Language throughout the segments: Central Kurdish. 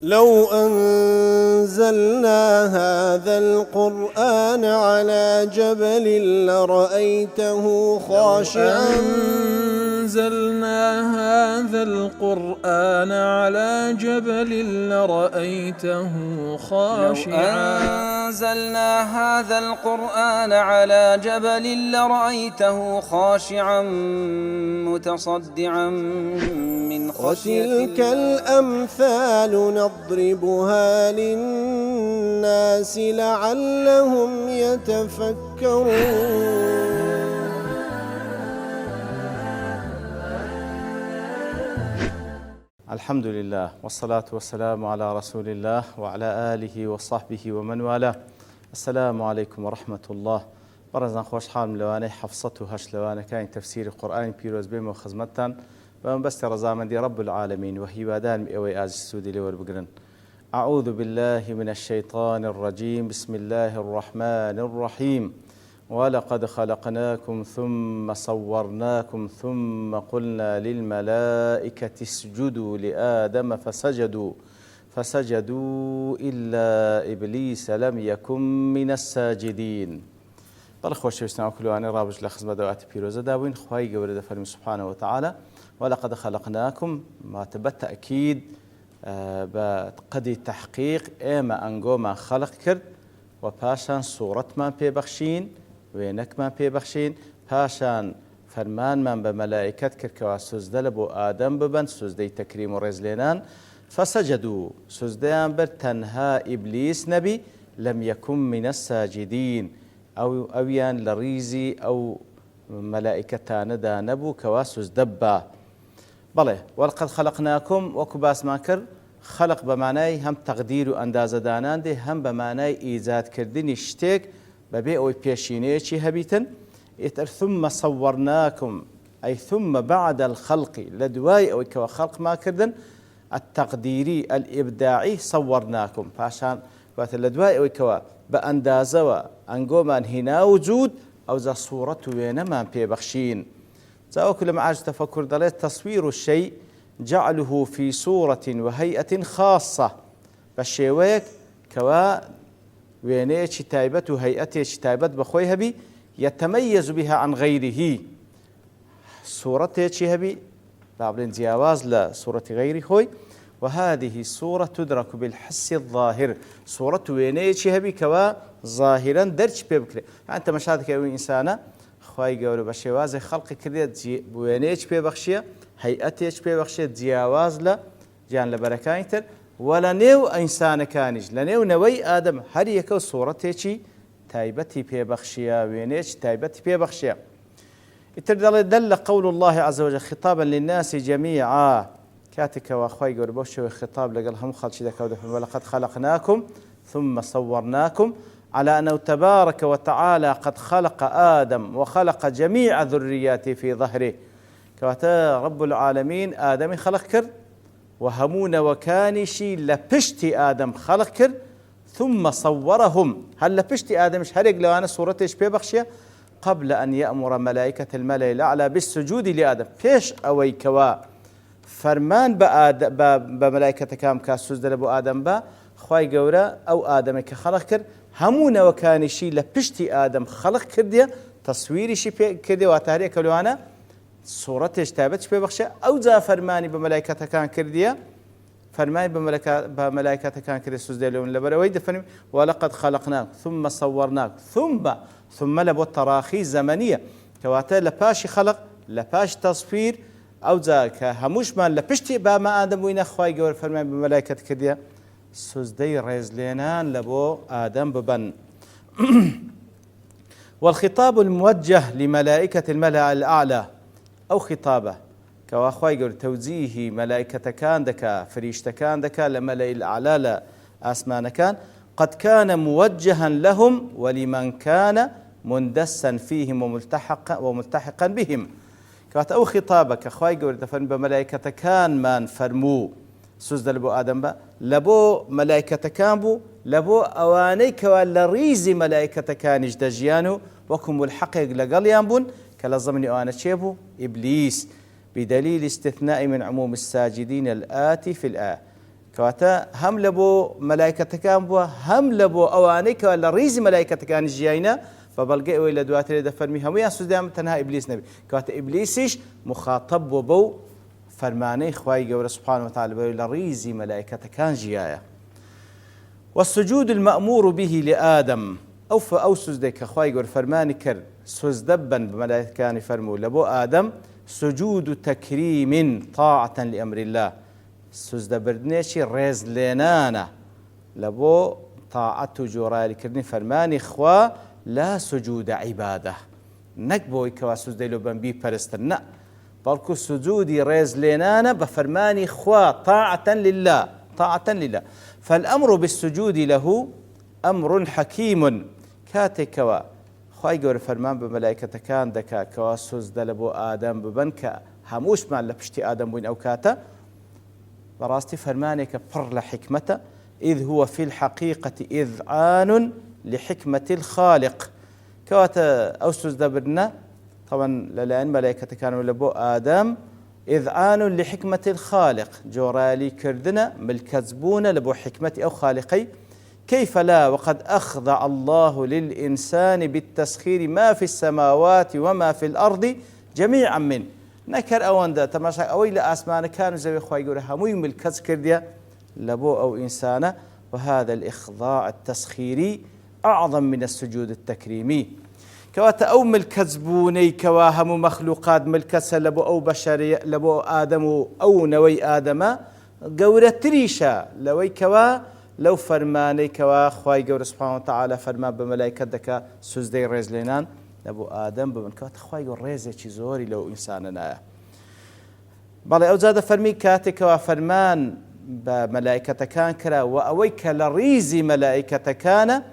لو أنزلنا هذا القرآن على جبل لرأيته خاشعا أنزلنا هذا القرآن على جبل لرأيته خاشعا أنزلنا هذا القرآن على جبل لرأيته خاشعا متصدعا من خشية وتلك الأمثال نضربها للناس لعلهم يتفكرون. الحمد لله والصلاة والسلام على رسول الله وعلى آله وصحبه ومن والاه. السلام عليكم ورحمة الله. برزان خوش حال ملواني حفصته هش لوانا كاين تفسير القرآن بيروز بيمو خزمتان ومن بس رزامن دي رب العالمين وهي وادان مئوي آز السودي لور بقرن. أعوذ بالله من الشيطان الرجيم. بسم الله الرحمن الرحيم. ولقد خلقناكم ثم صورناكم ثم قلنا للملائكة اسجدوا لآدم فسجدوا إلا إبليس لم يكن من الساجدين. طال خوش يسمعوا كلواني رابج لخزمة دوات بيروزة داوين خواهي قولة فرمي سبحانه وتعالى ولقد خلقناكم ما تبت أكيد بقدي تحقيق إما أنقو ما خلق كرد وباشان صورة ما بيبخشين وينك ما بيبخشين باشان فرمان من بملائكة كركوا سوزدل بو آدم ببن سوزدي تكريم ورزلينان فسجدوا سوزديان بر تنها إبليس نبي لم يكن من الساجدين أو يان لريزي أو ملائكتان دا نبو كواسوس دبا بله. ولقد خلقناكم وكباس ماكر خلق بمعنى هم تقدير وانداز دانان دي هم بمعنى إيجاد كردني شتيك ببيع وبيشيني شي هبيتن ثم صورناكم أي ثم بعد الخلق لدواي أو كوا خلق ما كردن التقديري الإبداعي صورناكم فعشان وقت لدواي أو كوا بأندازة أنقوما هنا وجود أو ذا صورة وينما بيبخشين زاو كل ما عاج تفكر دلت تصوير الشيء جعله في صورة وهيئة خاصة بشيويك كوا وينيش تايبت وهيئته تايبت بخويها بي يتميز بها عن غيره صورته شهبي بابلين زياواز لصورة غيره خوي وهذه الصورة تدرك بالحس الظاهر صورة وينيش شهبي كوا ظاهرا درج بيبكري يعني أنت مشاهدك أو إنسانة خواهي قولوا بشيواز خلق كريت وينيش بيبخشيه هيئتش بيبخشيه زياواز لا جان لبركايتر ولا نيو إنسان كانج لنيو نوي آدم هر يكو صورتي تايبتي بيبخشيه وينيش تايبتي بيبخشيه. دل قول الله عز وجل خطابا للناس جميعا كاتك واخواي قولوا بوشوا خطاب لقالهم خالشي ذاك ولقد خلقناكم ثم صورناكم على أنه تبارك وتعالى قد خلق آدم وخلق جميع ذرياته في ظهره كواتا رب العالمين آدم خلق كر وهمون وكانشي لبشتي آدم خلق كر ثم صورهم هل لبشتي آدم مش هرق لو أنا صورتش بيبخشية قبل أن يأمر ملائكة الملأ الأعلى بالسجود لآدم فيش أوي كوا فرمان بملائكة كام كاسوز دلبو آدم با خواي قورا أو آدم كخلق كر همون وكانشي لبشتي آدم خلق كردية تصويري شي كردية واتهرية كلوانا صورتش تابتش ببخشة أو ذا فرماني بملائكة كان كردية فرماني بملائكة كان كردية سوزدي لون لبروي دفني ولقد خلقناك ثم صورناك ثم لبو التراخي زمنية كواتا لباشي خلق لباش تصوير أو ذا كهموش ما لبشتي بما آدم وين أخواي قول فرماني بملائكة كردية سوزدي ريزلينان لبو آدم ببن والخطاب الموجه لملائكة الملأ الأعلى أو خطابه كواخواي يقول توجيه ملائكة كان دكا فريشة كان دكا لملأ الأعلى لأسمان كان قد كان موجها لهم ولمن كان مندسا فيهم وملتحقا بهم كوات أو خطابك أخواي يقول دفن بملائكة كان من فرمو سوز لبو آدم با لبو ملائكة كان بو لبو أوانيك ولا ريزي ملائكة كان جدجيانو وكم الحقيق لقليان بون كالزمن أوانا شيبو إبليس بدليل استثناء من عموم الساجدين الآتي في الآية کەواتە هەم لە بۆ مەلایکەتەکان بووە هەم لە بۆ ئەوانەی کە لە ڕیزی مەلایکەتەکانی ژیاینە بە بەڵگەی ئەوەی لە دواترێ دەفەرمی هەمویان سوودیان تەنها ئیبلیس نەبی کەواتە ئیبلیسیش مخاطب بووە بەو فەرمانەی خوای گەورە سوبحانه وتعالى لە ڕیزی مەلایکەتەکان ژیایە. والسجود المأمور به لآدم أو سجدة كخواي قر فرماني كر سجدبا بملائكة فرمو لبو آدم سجود تكريم طاعة لأمر الله سجد بردنيشي ريز لينانا لبو طاعة جورالي كرني فرماني خوا لا سجود عبادة نكبوي كوا سجد لو بنبي برستنا بلكو سجودي ريز لينانا بفرماني خوا طاعة لله فالأمر بالسجود له أمر حكيم كاتكوا خواي قول فرمان بملائكة كان دكا كوا سجد لبو آدم ببنك هموش مع لبشتي آدم بوين أو كاتا براستي فرمانك بر لحكمته إذ هو في الحقيقة إذعان لحكمة الخالق كواتا أو سجد برنا طبعا للآن ملائكة كانوا لبو آدم إذعان لحكمة الخالق جورالي كردنا ملكزبون لبو حكمة أو خالقي كيف لا وقد أخضع الله للإنسان بالتسخير ما في السماوات وما في الأرض جميعا من نكر أوان دا تماشا أوي لأسمان كانوا زي خواهي يقول هموي ملكز كرديا لبو أو إنسانة وهذا الإخضاع التسخيري أعظم من السجود التكريمي كواتا أو ملكزبوني كواهم مخلوقات ملكسة لبو أو بشري لبو آدم أو نوي آدم قورة تريشا لوي كوا لو فرماني كوا خواي قورة سبحانه وتعالى فرمان بملائكة دكا سوزدي ريزلينان لبو آدم بمن كواتا خواي قورة ريزي چيزوري لو إنساننا بالي أو زاد فرمي كاتي كوا فرمان بملائكة كان كرا وأويك لريزي ملائكة كان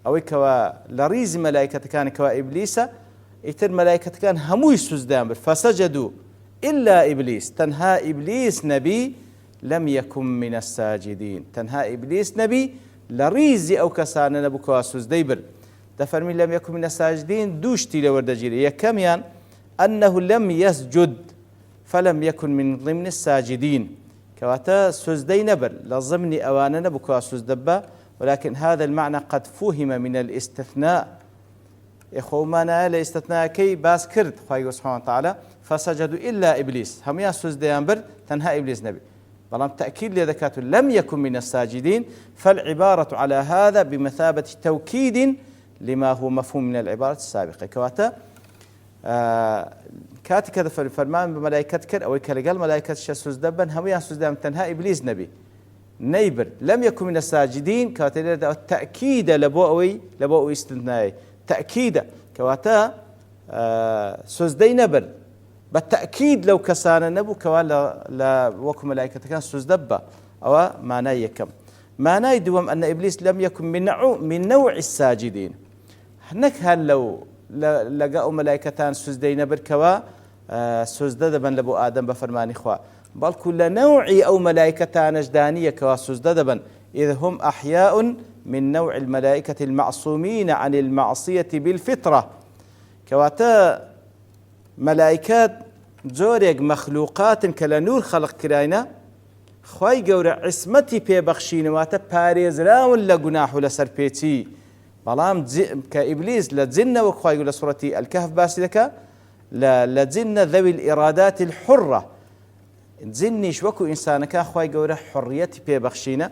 أوي كوا لريز ملائكة كان كوا إبليس إتر ملائكة كان هموي سجدان فسجدوا إلا إبليس تنها إبليس نبي لم يكن من الساجدين تنها إبليس نبي لريز أو كسان نبو كوا سجديبر تفرمي لم يكن من الساجدين دوشتي لوردجيري يكميان أنه لم يسجد فلم يكن من ضمن الساجدين كواتا سجدي نبر لضمن أوانا نبو كوا سجدبا ولكن هذا المعنى قد فهم من الاستثناء إخوة ما الاستثناء كي باس كرد خواهي سبحانه وتعالى فسجدوا إلا إبليس هم يسوس ديانبر تنها إبليس نبي بلام تأكيد لذكاته لم يكن من الساجدين فالعبارة على هذا بمثابة توكيد لما هو مفهوم من العبارة السابقة كواتا كاتي كذا فرمان بملائكتك أو كالقال ملائكة الشسوس دبا هم يسوس ديان تنها إبليس نبي نيبر لم يكن من الساجدين كواتا التأكيد لبوء استثنائي تأكيد كواتا سوزدي نبر بالتأكيد لو كسان نبو كوالا لا وكم ملائكة كان سوزدبا أو معناه يكم معناه دوم أن إبليس لم يكن من نوع الساجدين هناك هل لو لقاء ملائكتان سوزدي نبر كوا سوزدبا لبو آدم بفرمان إخوة بل كل نوع أو ملائكة نجدانية كواسوس ددبا إذ هم أحياء من نوع الملائكة المعصومين عن المعصية بالفطرة كواتا ملائكات زوريق مخلوقات كلا نور خلق كراينا خواي قورع عصمتي بي بخشين واتا باريز راون لقناح لسر بيتي بلام كإبليس لزن وخواي قول سورة الكهف باسدك لزن ذوي الإرادات الحرة زنيش وكو إنسان كاخواي قوله حريتي بي بخشينا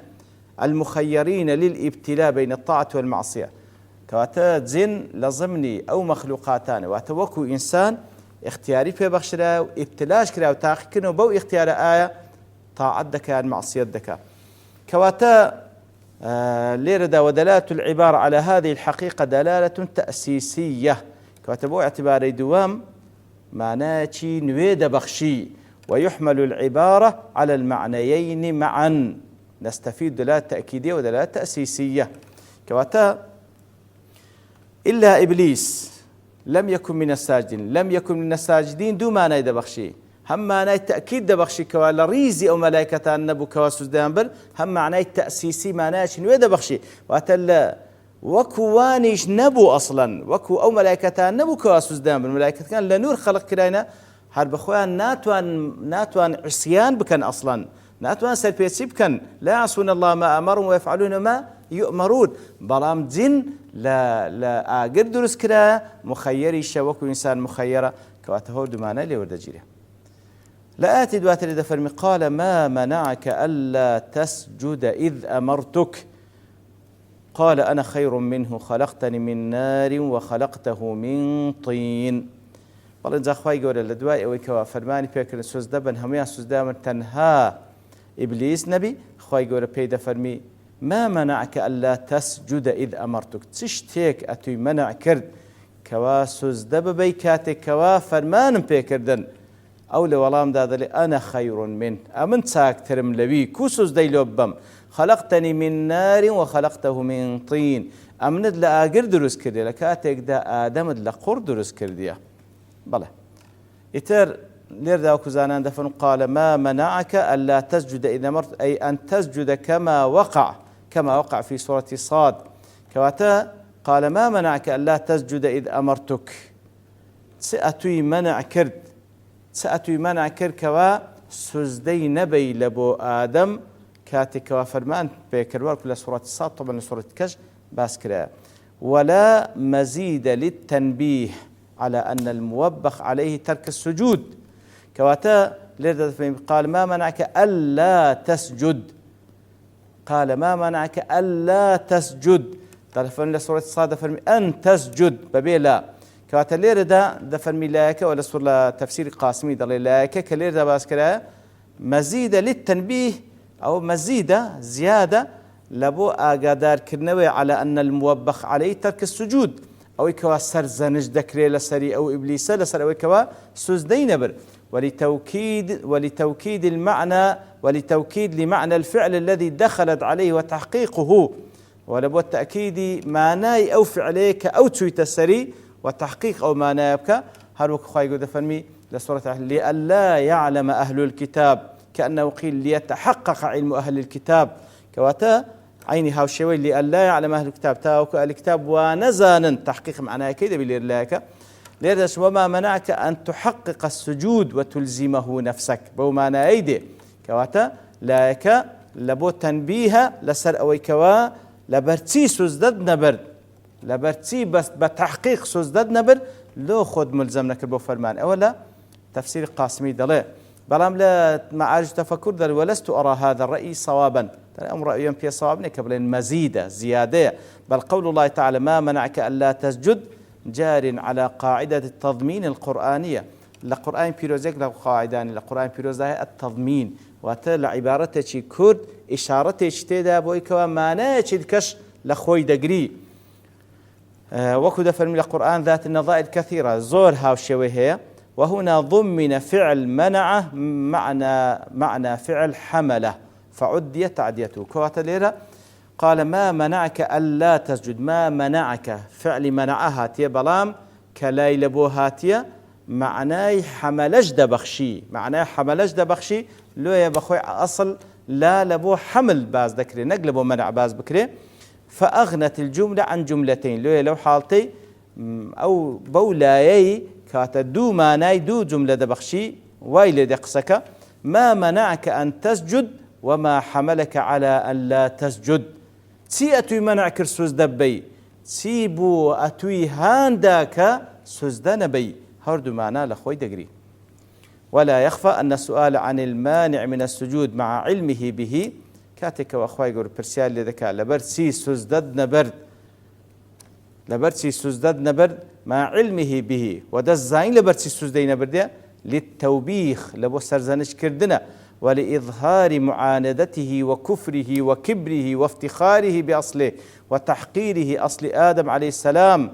المخيرين للابتلاء بين الطاعة والمعصية كواتا زن لزمني أو مخلوقاتان واتا وكو إنسان اختياري بي بخشنا ابتلاش كراو تاخكنو بو اختيار آية طاعة دكا المعصية دكا كواتا ليردا ودلالة العبارة على هذه الحقيقة دلالة تأسيسية كواتا بو اعتباري دوام معناتي نويد بخشي ويحمل العبارة على المعنيين معا نستفيد دلالة تأكيدية ودلالة تأسيسية كواتا إلا إبليس لم يكن من الساجدين لم يكن من الساجدين دو معنى دبخشي هم معنى التأكيد دبخشي كوالا ريزي أو ملائكة النبو كواسوس ديانبر هم معنى التأسيسي معنى شنو دبخشي واتلا وكوانيش نبو أصلا وكو أو ملائكة النبو كواسوس ديانبر ملائكة كان لنور خلق كراينا هر بخوان ناتوان عصيان بكن أصلا ناتوان سەرپێچی بکەن لا يعصون الله ما أمرهم ويفعلون ما يؤمرون بەڵام جن لە ئاگر دروست کرا مخەیەریشە وەکو ئینسان مخەیەرە کەواتە هەردوومانە لێوەردەگیرێ. لە ئاەتی دواتر دەفەرمی قال ما منعك ألا تسجد إذ أمرتك قال أنا خير منه خلقتني من نار وخلقته من طين. بەڵێ جا خوای گەورە لە دوای ئەوەی کەوا فەرمانی پێکردن سوزدە بن هەمویان سوزدا من تەنها ئیبلیس نەبی خوای گەورە پێی دەفەرمی ما منعك ألا تسجد إذ أمرتك چ شتێک ئەتووی مەنع کرد کەوا سوزدە ببەی کاتێک کەوا فەرمانم پێکردن ئەو لە وەڵامدا دەڵێ ئەنە خەیر من ئەمن چاکترم لەوی کو سوزدەی لۆ ببەم خەلەقتەنی من نار وخەلەقتەه من طین ئەمنت لە ئاگر دروست کردێ لە کاتێکدا ئادەمت لە قوڕ دروست کردیە. بەڵێ ئیتر لێردا وەکو زانان دەفەرمون قال ما منعك ألا تسجد إذ أمرت أي أن تسجد كما وقع في سورة صاد كواتا قال ما منعك ألا تسجد إذ أمرتك سأتوي منع كرد كوا سجدي نبي لبو آدم كاتي كوا فرمان بكروار كل سورة صاد طبعا سورة كش باسكرا ولا مزيد للتنبيه على أن الموبخ عليه ترك السجود كواتا قال ما منعك ألا تسجد طرفا لسورة الصاد فرمي أن تسجد ببيلا كواتا ليردا دفرمي لايكا ولا سورة تفسير قاسمي دلي لايكا كليردا باسكرا مزيدة للتنبيه أو مزيدة زيادة لبو آقادار كرنوي على أن الموبخ عليه ترك السجود أو كوا سرزنج دكري لسري أو إبليس لسر أو كوا سوزدي نبر ولتوكيد المعنى ولتوكيد لمعنى الفعل الذي دخلت عليه وتحقيقه ولبو التأكيد معناي أو فعليك أو تويت السري وتحقيق أو معنايك هروك خواهي قد فرمي لسورة لألا يعلم أهل الكتاب كأنه قيل ليتحقق علم أهل الكتاب كواتا عيني هاو شوي لألا يعلم أهل الكتاب تاوك الكتاب ونزانا تحقيق معناه كذا بليرلاك ليردش وما منعك أن تحقق السجود وتلزمه نفسك بو معنى أيدي كواتا لايك لبو تنبيه لسر أوي كوا لبرتي سوزدد نبرد لبرتي بس بتحقيق سوزدد نبرد لو خود ملزم نكر بو فرمان أولا تفسير قاسمي دلي بلام لا معارج تفكر دل ولست أرى هذا الرأي صوابا أمر رأيهم في صواب قبل مزيدة زيادة بل قول الله تعالى ما منعك ألا تسجد جار على قاعدة التضمين القرآنية القرآن بيروزك لقاعدان القرآن بيروزها التضمين وتل عبارته كرد إشارته تدا بويك ومعناه الكش لخوي دقري وكذا فرمي القرآن ذات النظائر كثيرة زورها وشويها وهنا ضمن فعل منعه معنى فعل حمله فعدي تعديته كواتليرا قال ما منعك ألا تسجد ما منعك فعل منعها تي بلام كلاي لبو هاتيا معناه حملش دبخشي لو يا بخوي أصل لا لبو حمل باز ذكري نقلبو منع باز بكري فأغنت الجملة عن جملتين لو حالتي أو بولايي كاتا دو معناي دو جملة دبخشي وايل دقسك ما منعك أن تسجد وما حملك على أن لا تسجد تي أتوي منعك سوزدبي تي بو أتوي هانداك سوزدنبي هردو معنا لخوي دقري ولا يخفى أن السؤال عن المانع من السجود مع علمه به كاتك وأخوي يقول برسيال لذكاء لبرسي سوزدد نبرد مع علمه به وده الزاين لبرسي سوزدي نبرد للتوبيخ لبو سرزنش كردنا ولإظهار معاندته وكفره وكبره وافتخاره بأصله وتحقيره أصل آدم عليه السلام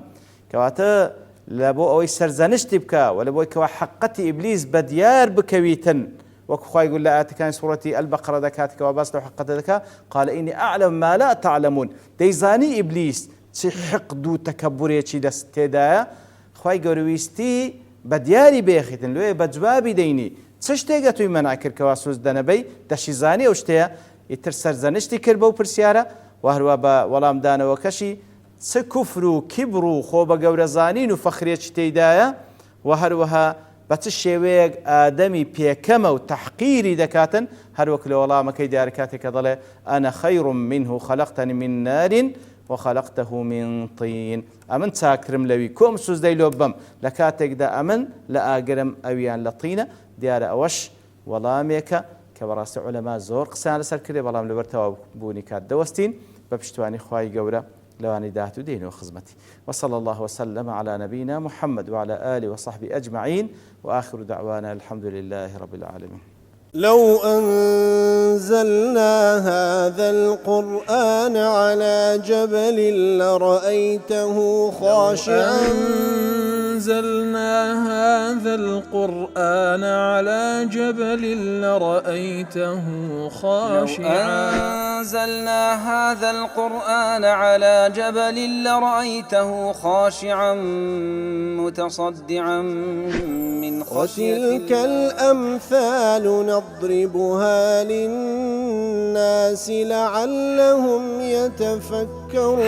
كواتا لبو أوي سرزنش تبكى ولبو كوا حقتي إبليس بديار بكويتن وكخوا يقول لا كان سورة البقرة ذكاتك وباس لو حقت ذكا قال إني أعلم ما لا تعلمون ديزاني إبليس حقد تكبري شي دستدا خواي قرويستي بدياري بيختن لو بجوابي ديني تشتيغا توي منعكر كواسوس دنبي دشيزاني اوشتيا يترسر زنشتي كربو برسيارة وهروا با ولام دانا وكشي سكفرو كبرو خوبا قورزانين وفخرية شتيدايا وهروها بە چ شێوەیەک ئادەمی پێکەمە و تەحقیری دەکاتن هەروەک لە وەڵامەکەی دیارە کاتێکە دەڵێ ئەنە خەیڕ منه خەلەقتەنی من نار وخەلەقتەه من طین ئەمن چاکرم لەوی کۆم سوزدەی لۆ بەم لە کاتێکدا ئەمن لە ئاگرم ئەویان لە طینە دیارە ئەوەش وەڵامێکە کە بەڕاستی عولەما زۆر قسەیان لەسەر کردێ بەڵام لەبەر تەواو بوونی کات دەوەستین بە پشتوانی خوای گەورە لواني داهتو دينه وخزمتي وصلى الله وسلم على نبينا محمد وعلى آله وصحبه أجمعين وآخر دعوانا الحمد لله رب العالمين. لو أنزلنا هذا القرآن على جبل لرأيته خاشعا أنزلنا هذا القرآن على جبل لرأيته خاشعا أنزلنا هذا القرآن على جبل لرأيته خاشعا متصدعا من خشية الله. وتلك الأمثال نضربها للناس لعلهم يتفكرون.